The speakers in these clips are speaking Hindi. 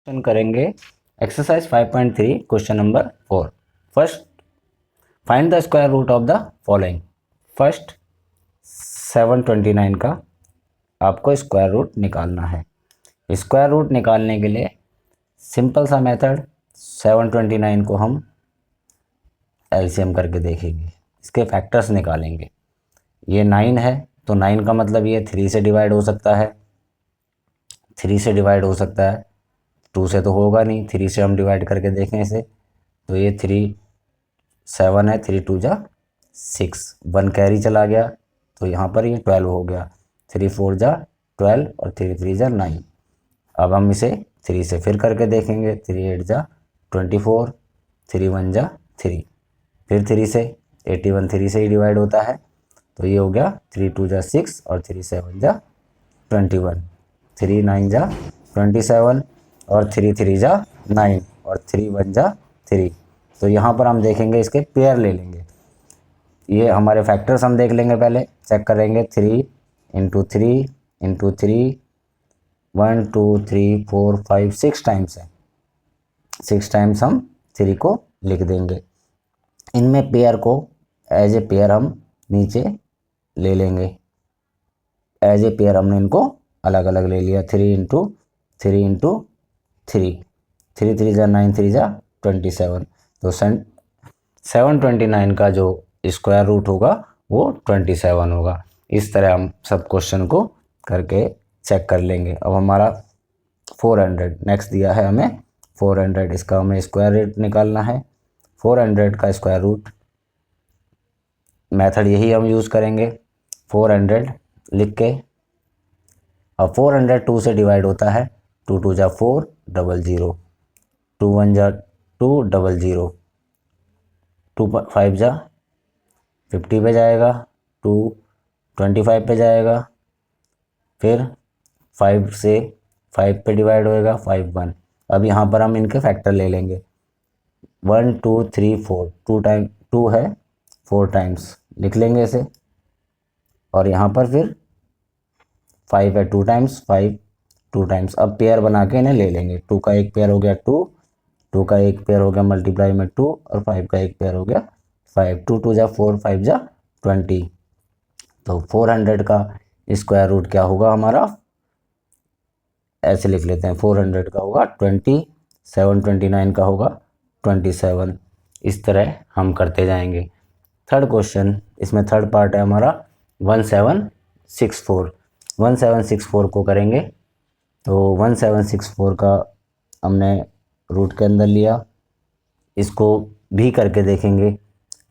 क्वेश्चन करेंगे exercise 5.3 question number 4। First, find the square root of the following. First 729 का आपको स्क्वायर रूट निकालना है। स्क्वायर रूट निकालने के लिए सिंपल सा मेथड, 729 को हम एलसीएम करके देखेंगे, इसके फैक्टर्स निकालेंगे। ये 9 है तो 9 का मतलब ये 3 से डिवाइड हो सकता है, 3 से डिवाइड हो सकता है, 2 से तो होगा नहीं, 3 से हम डिवाइड करके देखें इसे तो ये 3 7 है, 3 2 जा 6, 1 कैरी चला गया तो यहाँ पर ये 12 हो गया, 3 4 जा 12 और 3 3 जा 9। अब हम इसे 3 से फिर करके देखेंगे, 3 8 जा 24, 3 1 जा 3, फिर 3 से 81 3 से ही डिवाइड होता है तो ये हो गया 3 2 जा 6 और 3 7 जा 21, 3 9 जा 27 और 3 3 जा 9 और 3 1 जा 3। तो यहाँ पर हम देखेंगे इसके पेयर ले लेंगे। ये हमारे फैक्टर्स हम देख लेंगे, पहले चेक करेंगे। 3 इंटू 3 इंटू 3, 1 2 3 4 5 6 टाइम्स है, 6 टाइम्स हम 3 को लिख देंगे। इनमें पेयर को एज ए पेयर हम नीचे ले लेंगे, एज ए पेयर हमने इनको अलग अलग ले लिया। 3 इंटू 3 इंटू 3, 3 3 जा 9, 3 जा 27, तो 729 का जो स्क्वायर रूट होगा वो 27 होगा। इस तरह हम सब क्वेश्चन को करके चेक कर लेंगे। अब हमारा 400 नेक्स्ट दिया है हमें 400, इसका हमें स्क्वायर रूट निकालना है। 400 का स्क्वायर रूट मेथड यही हम यूज़ करेंगे। 400 लिख के, अब 400 2 से डिवाइड होता है, 2 2 जा 4 00, 2 1 जा 2 00, 2 5 जा 50 पे जाएगा, 2 25 पे जाएगा, फिर 5 से 5 पे डिवाइड होएगा, 5 1। अब यहाँ पर हम इनके फैक्टर ले लेंगे, 1 2 3 4, 2 टाइम 2 है 4 टाइम्स लिख लेंगे इसे, और यहाँ पर फिर 5 है 2 टाइम्स, 5 2 टाइम्स। अब पेयर बना के इन्हें ले लेंगे। 2 का एक पेयर हो गया 2, 2 का एक पेयर हो गया मल्टीप्लाई में 2, और 5 का एक पेयर हो गया 5, 2 2 जा 4, 5 जा 20। तो 400 का स्क्वायर रूट क्या होगा हमारा, ऐसे लिख लेते हैं, 400 का होगा 20, 729 का होगा 27। इस तरह हम करते जाएंगे। थर्ड क्वेश्चन, इसमें थर्ड पार्ट है हमारा 1764। 1764 को करेंगे तो 1764 का हमने रूट के अंदर लिया, इसको भी करके देखेंगे।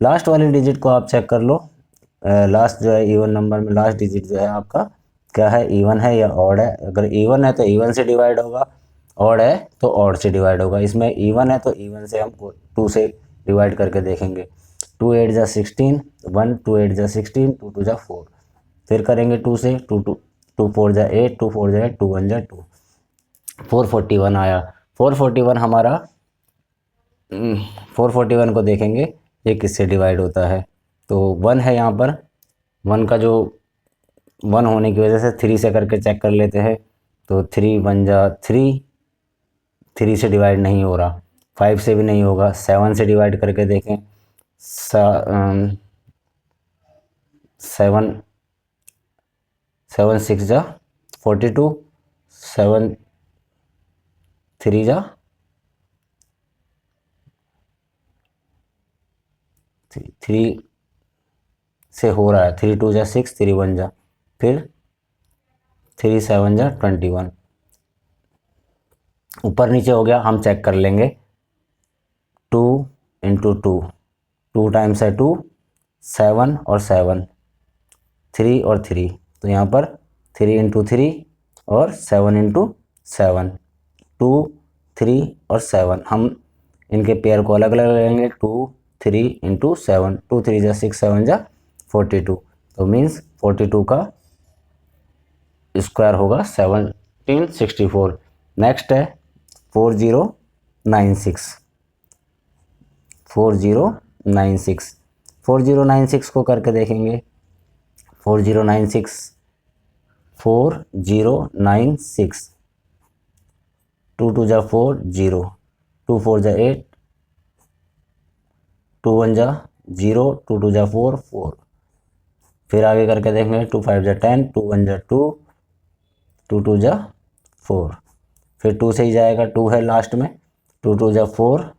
लास्ट वाली डिजिट को आप चेक कर लो, लास्ट जो है इवन नंबर में लास्ट डिजिट जो है आपका क्या है, इवन है या ऑड है। अगर इवन है तो इवन से डिवाइड होगा, ऑड है तो ऑड से डिवाइड होगा। इसमें इवन है तो इवन से हम 2 से डिवाइड करके देखेंगे। 2 8 जा 16, 1 2 8 जा 16, 2 2 जा 4, फिर करेंगे 2 से, 2 2 2 4 जा 8, 2 4 जा 8, 2 1 जा 2, 441 आया। 441 हमारा 441 को देखेंगे ये किससे डिवाइड होता है, तो 1 है यहाँ पर, 1 का जो 1 होने की वजह से 3 से करके चेक कर लेते हैं। तो 3 1 जा 3, 3 से डिवाइड नहीं हो रहा, 5 से भी नहीं होगा, 7 से डिवाइड करके देखें, 7 7 6 जा 42, 7 3 जा 3 से हो रहा है, 3 2 जा 6, 3 1 जा, फिर 3 7 जा 21, ऊपर नीचे हो गया, हम चेक कर लेंगे। 2 इंटू 2, 2 टाइम्स है 2, 7 और 7, 3 और 3, तो यहाँ पर 3 इंटू 3 और 7 इंटू 7, 2 3 और 7, हम इनके पेयर को अलग अलग लेंगे। 2 3 इंटू 7, 2 3 जा 6, 7 जा 42, तो मीन्स 42 का स्क्वायर होगा 1764। नेक्स्ट है 4096, 4096, 4096 को करके देखेंगे। 4096, 4096 टू टू जा 4 0, 2 4 जा 8, 2 1 जा 0, 2 2 जा 4 4। फिर आगे करके देखेंगे 2 5 जा 10, 2 1 जा 2, 2 2 जा 4। फिर 2 से ही जाएगा, 2 है लास्ट में, 2 2 जा 4,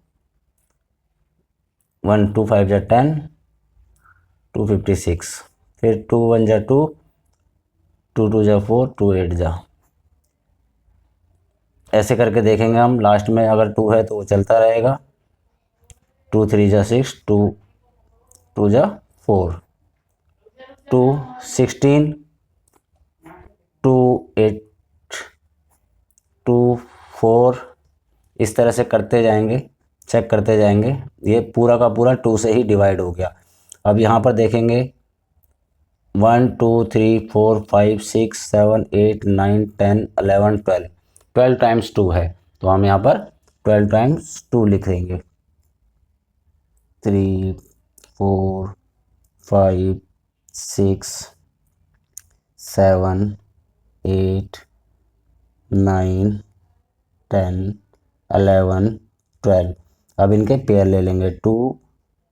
1 2 5 जा 10, 256। फिर 2 1 जा 2, 2 2 जा 4, 2 8 जा। ऐसे करके देखेंगे हम। लास्ट में अगर 2 है तो वो चलता रहेगा। 2 3 जा 6, 2 2 जा 4, 2 16, 2 8, 2 4। इस तरह से करते जाएंगे, चेक करते जाएंगे। ये पूरा का पूरा 2 से ही डिवाइड हो गया। अब यहाँ पर देखेंगे 1 2 3 4 5 6 7 8 9 10 11 12, 12 टाइम्स 2 है, तो हम यहाँ पर 12 टाइम्स 2 लिख देंगे। 3 4 5 6 7 8 9 10 11 12। अब इनके पेयर ले लेंगे। 2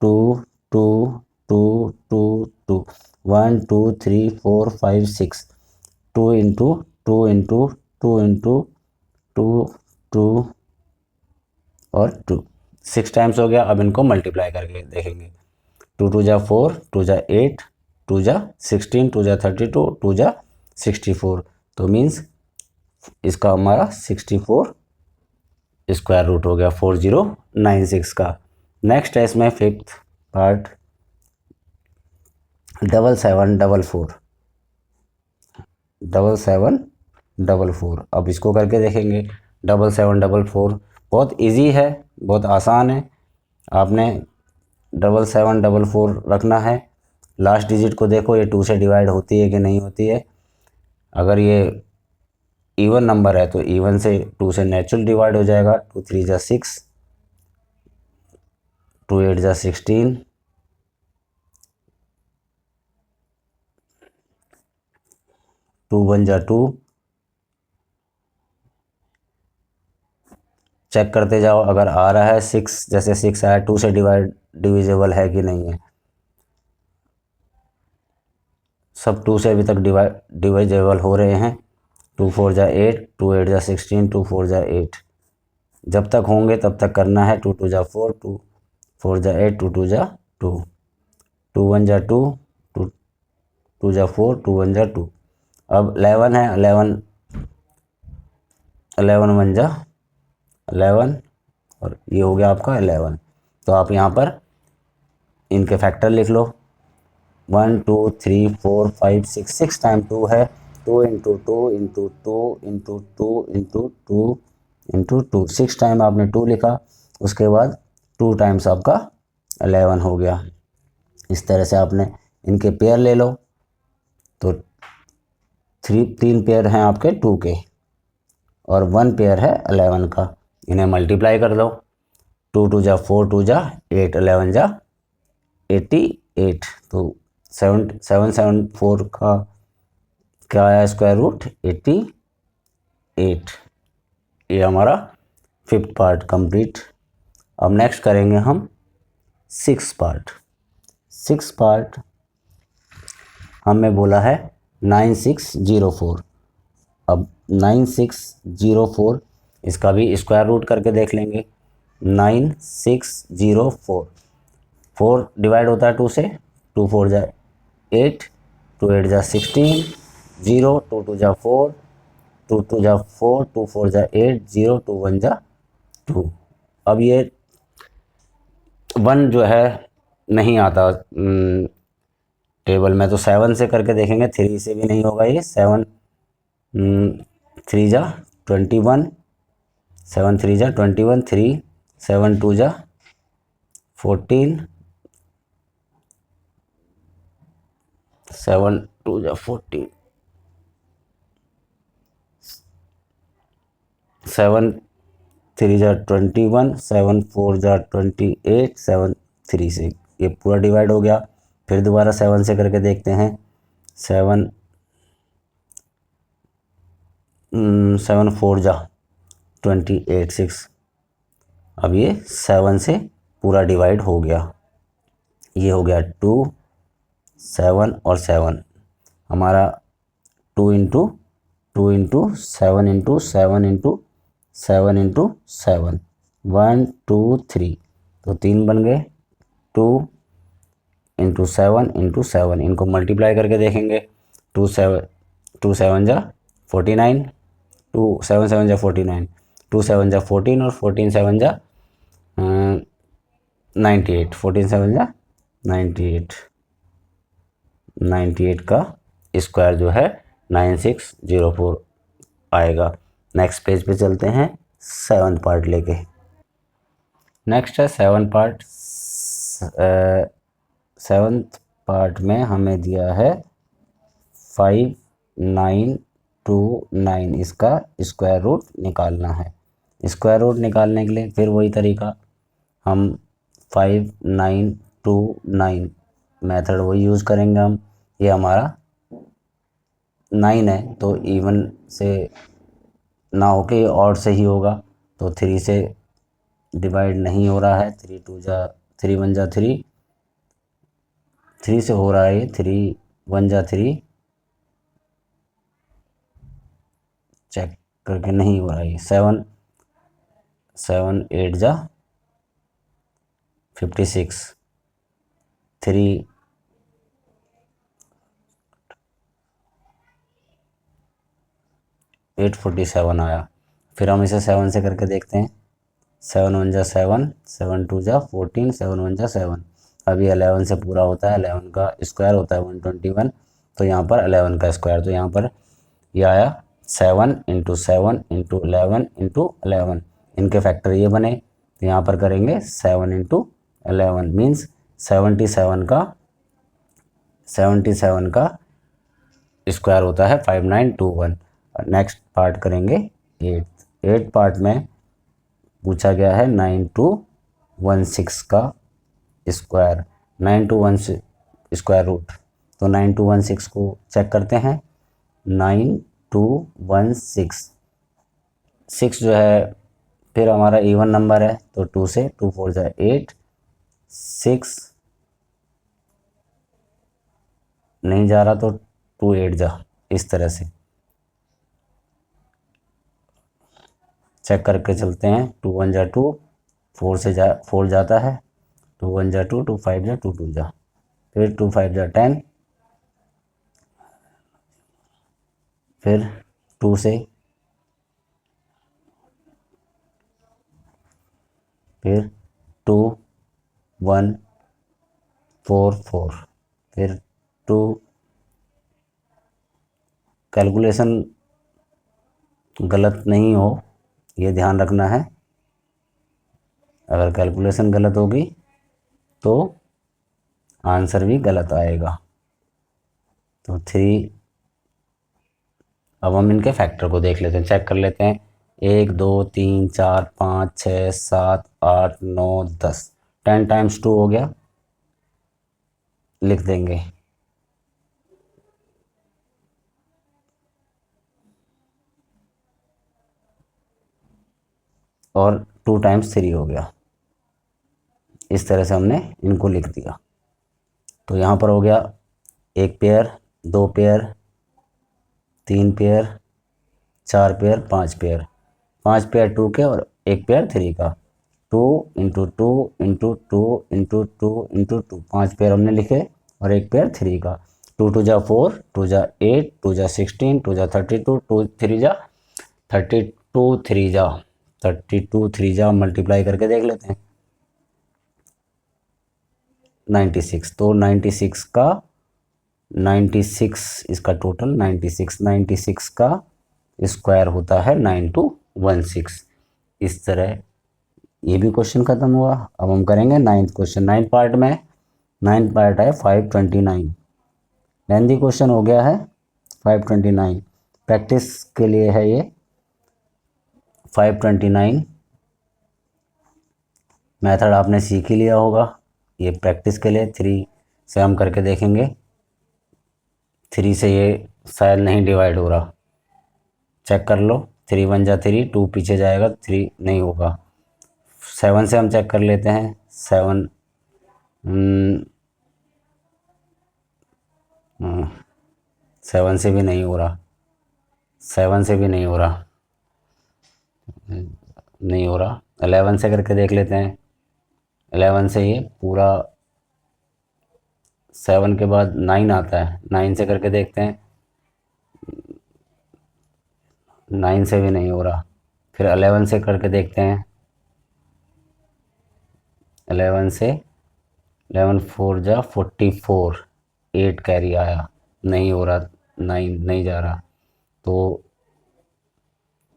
2 2 2 2 2, 1 2 3 4 5 6, 2 इंटू 2 इंटू 2 इंटू 2 2 और 2, 6 टाइम्स हो गया। अब इनको मल्टीप्लाई करके देखेंगे। 2 2 जा 4, 2 जा 8, 2 जा 16, 2 जा 32, 2 जा 64। तो मीन्स इसका हमारा 64 स्क्वायर रूट हो गया 4096 का। नेक्स्ट है इसमें फिफ्थ पार्ट 7744, 7744। अब इसको करके देखेंगे। 7744 बहुत इजी है, बहुत आसान है। आपने 7744 रखना है। लास्ट डिजिट को देखो, ये 2 से डिवाइड होती है कि नहीं होती है। अगर ये इवन नंबर है तो इवन से 2 से नेचुरल डिवाइड हो जाएगा। 2 3 जा 6, 2 8 जा 16, 2 1 जा 2। चेक करते जाओ, अगर आ रहा है 6, जैसे 6 आया, 2 से डिविजिबल है कि नहीं है। सब 2 से अभी तक डिविजिबल हो रहे हैं। 2 4 जा 8, 2 8 जा 16, 2 4 जा 8। जब तक होंगे तब तक करना है। 2 2 जा 4, 2 4 जा 8, 2 2 जा 2, 2 1 जा 2, 2 2 जा 4, 2 1 जा 2। अब 11 है, 11 11 1 जा 11 और ये हो गया आपका 11। तो आप यहाँ पर इनके फैक्टर लिख लो। 1 2 3 4 5 6, 6 टाइम 2 है। 2 into 2 into 2 into 2 into 2 into 2, 6 time आपने 2 लिखा। उसके बाद 2 टाइम्स आपका 11 हो गया। इस तरह से आपने इनके पेयर ले लो। तो 3 पेयर हैं आपके 2 के और 1 पेयर है 11 का। इन्हें मल्टीप्लाई कर दो। 2 2 जा 4, 2 जा 8, 11 जा 88। तो 774 का क्या आया स्क्वायर रूट? 88। ये हमारा फिफ्थ पार्ट कंप्लीट। अब नेक्स्ट करेंगे हम 6 पार्ट। 6 पार्ट हमें बोला है 9604। अब 9604 इसका भी स्क्वायर रूट करके देख लेंगे। 9604, 4 डिवाइड होता है 2 से। 2 4 जा 8, 2 8 जा 16, 0 2 2 जा 4, 2 2 जा 4, 2 4 जा 8, 0 2 1 जा 2। अब ये 1 जो है नहीं आता टेबल में, तो 7 से करके देखेंगे। 3 से भी नहीं होगा ये। 7 3 जा 21, 7 3 जा 21, 3 7 2 जा 14, 7 2 जा 14, 7 3 जा 21, 7 4 जा 28, 7 3 से ये पूरा डिवाइड हो गया। फिर दोबारा 7 से करके देखते हैं। 7 4 जा 28 अब ये 7 से पूरा डिवाइड हो गया, ये हो गया 2 7 और 7 हमारा 2 into 2 into 7 into 7 into 7 into 7 1 2 3 तो 3 बन गए। 2 इंटू 7 इंटू 7 इनको मल्टीप्लाई करके देखेंगे। 2 7 जा 49 2 7 7 जा 49 2 7 जा 14 और 14 7 जा 98 14 7 जा 98 98 का स्क्वायर जो है 9604 आएगा। नेक्स्ट पेज पे चलते हैं 7th पार्ट लेके। नेक्स्ट है 7th पार्ट। 7th पार्ट में हमें दिया है 5929 इसका स्क्वायर रूट निकालना है। स्क्वायर रूट निकालने के लिए फिर वही तरीका, हम 5929 मेथड वही यूज़ करेंगे हम। ये हमारा 9 है तो इवन से ना होके ये ऑड से ही होगा, तो 3 से डिवाइड नहीं हो रहा है। 3 2 जा 3 1 जा 3 3 से हो रहा है, ये 3 1 जा 3 चेक करके नहीं हो रहा है। 7 7 8 जा 56 3 847 आया। फिर हम इसे 7 से करके देखते हैं। 7 1 जा 7 7 2 जा 14 7 1 जा 7 अभी 11 से पूरा होता है। 11 का स्क्वायर होता है 121, तो यहाँ पर 11 का स्क्वायर, तो यहाँ पर यह आया 7 इंटू 7 इंटू 11 इंटू 11 इनके फैक्टर ये बने, तो यहाँ पर करेंगे 7 इंटू 11 मीन्स 77 का स्क्वायर होता है 5921। नेक्स्ट पार्ट करेंगे 8th पार्ट में पूछा गया है 9216 का स्क्वायर, 9216 स्क्वायर रूट, तो 9216 को चेक करते हैं। 9216 6 जो है फिर हमारा इवन नंबर है, तो 2 से 2 4 जा 8 6 नहीं जा रहा तो 2 8 जा, इस तरह से चेक करके चलते हैं। 2 1 जा 2 4 से 4 जाता है, 2 1 जा 2 2 5 जा 2 2 जा, फिर 2 5 जा 10, फिर 2 से फिर 2 1 4 4 फिर 2। कैलकुलेशन गलत नहीं हो ये ध्यान रखना है, अगर कैलकुलेशन गलत होगी तो आंसर भी गलत आएगा। तो 3, अब हम इनके फैक्टर को देख लेते हैं, चेक कर लेते हैं। 1 2 3 4 5 6 7 8 9 10 10 टाइम्स 2 हो गया, लिख देंगे। और 2 टाइम्स 3 हो गया, इस तरह से हमने इनको लिख दिया। तो यहाँ पर हो गया 1 pair 2 pair 3 pair 4 pair 5 pair, 5 pair 2 के और 1 पेयर 3 का। 2 into 2 into 2 into 2 into 2 5 pair हमने लिखे और 1 पेयर 3 का। 2 2 जा 4 2 जा 8 2 जा 16 2 जा 32 2 3 जा 32 3 जा 32 3 जा मल्टीप्लाई करके देख लेते हैं। 96, तो 96 इसका टोटल 96 का स्क्वायर होता है 9216। इस तरह ये भी क्वेश्चन खत्म हुआ। अब हम करेंगे 9th क्वेश्चन। 9th पार्ट में 9th पार्ट है 529। लेंथी क्वेश्चन हो गया है 529, प्रैक्टिस के लिए है ये। 529 मेथड आपने सीख ही लिया होगा, ये प्रैक्टिस के लिए 3 से हम करके देखेंगे। 3 से ये शायद नहीं डिवाइड हो रहा, चेक कर लो। 3 1 जा 3, 2 पीछे जाएगा 3 नहीं होगा। 7 से हम चेक कर लेते हैं। 7 7 से भी नहीं हो रहा, 7 से भी नहीं हो रहा, नहीं हो रहा। 11 से करके देख लेते हैं। 11 से ये पूरा 7 के बाद 9 आता है, 9 से करके देखते हैं। 9 से भी नहीं हो रहा। फिर 11 से करके देखते हैं। 11 से 11 4 जा 44, 8 कैरी आया, नहीं हो रहा। 9 नहीं जा रहा, तो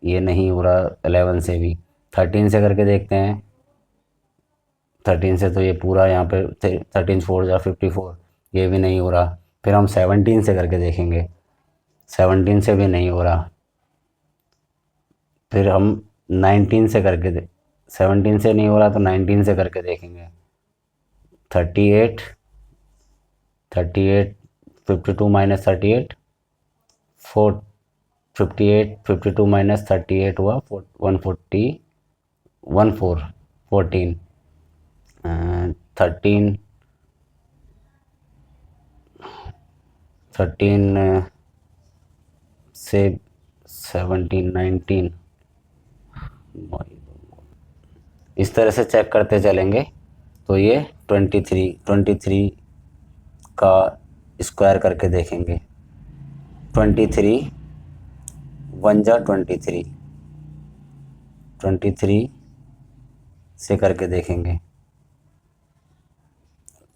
ये नहीं हो रहा 11 से भी। 13 से करके देखते हैं। 13 से तो ये पूरा यहाँ पे 13 4 जा 54, ये भी नहीं हो रहा। फिर हम 17 से करके देखेंगे। 17 से भी नहीं हो रहा। फिर हम 19 से करके 17 से नहीं हो रहा तो 19 से करके देखेंगे। 38 38 52 माइनस 38 4 58 52 माइनस 38 हुआ 140 14 14 13 से 17 19, इस तरह से चेक करते चलेंगे तो ये 23 का स्क्वायर करके देखेंगे। 23 1 जा 23 से करके देखेंगे।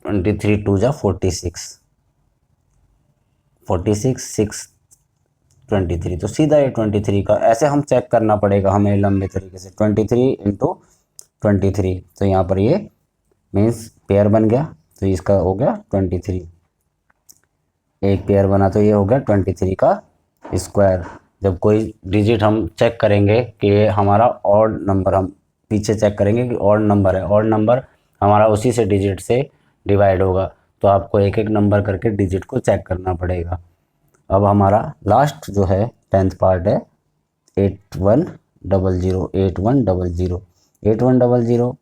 23 2 जा 46 6 23, तो सीधा ये 23 का ऐसे हम चेक करना पड़ेगा हमें लंबे तरीके से। 23 इंटू 23, तो यहाँ पर ये मीन्स पेयर बन गया, तो इसका हो गया 23, एक पेयर बना तो ये हो गया 23 का स्क्वायर। जब कोई डिजिट हम चेक करेंगे कि ये हमारा ऑड नंबर, हम पीछे चेक करेंगे कि ऑड नंबर है, ऑड नंबर हमारा उसी से डिजिट से डिवाइड होगा, तो आपको एक एक नंबर करके डिजिट को चेक करना पड़ेगा। अब हमारा लास्ट जो है 10th पार्ट है 8100 8100 8100।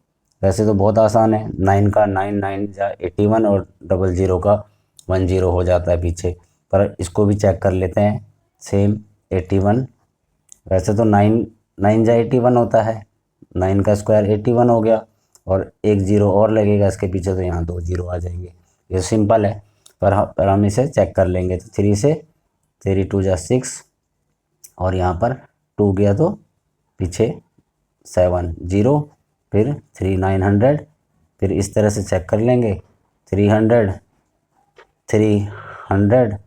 वैसे तो बहुत आसान है, 9 का 9 9 जा 81 और 00 का 10 हो जाता है पीछे, पर इसको भी चेक कर लेते हैं। सेम 81, वैसे तो 9 9 जा 81 होता है, 9 का स्क्वायर 81 हो गया और एक 0 और लगेगा इसके पीछे, तो यहाँ 2 0 आ जाएंगे। ये सिंपल है, पर हम इसे चेक कर लेंगे। तो 3 से 3 2 जा 6 और यहाँ पर 2 गया तो पीछे 7 0, फिर 3 900, फिर इस तरह से चेक कर लेंगे। 300 300,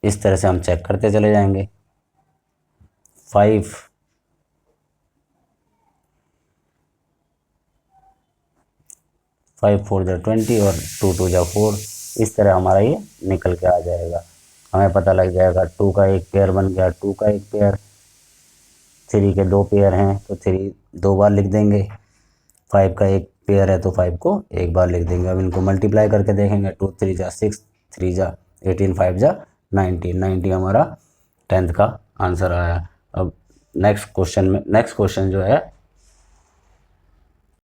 इस तरह से हम चेक करते चले जाएंगे। 5 5 4 जा 20 और 2 2 जा 4, इस तरह हमारा ये निकल के आ जाएगा। हमें पता लग जाएगा 2 का एक पेयर बन गया, 2 का एक पेयर, 3 के 2 पेयर हैं तो 3 2 बार लिख देंगे, 5 का एक पेयर है तो 5 को एक बार लिख देंगे। अब इनको मल्टीप्लाई करके देखेंगे। 2 3 जा 6, 3 जा 18, 5 जा 90, 90 हमारा 10th का आंसर आया। अब नेक्स्ट क्वेश्चन जो है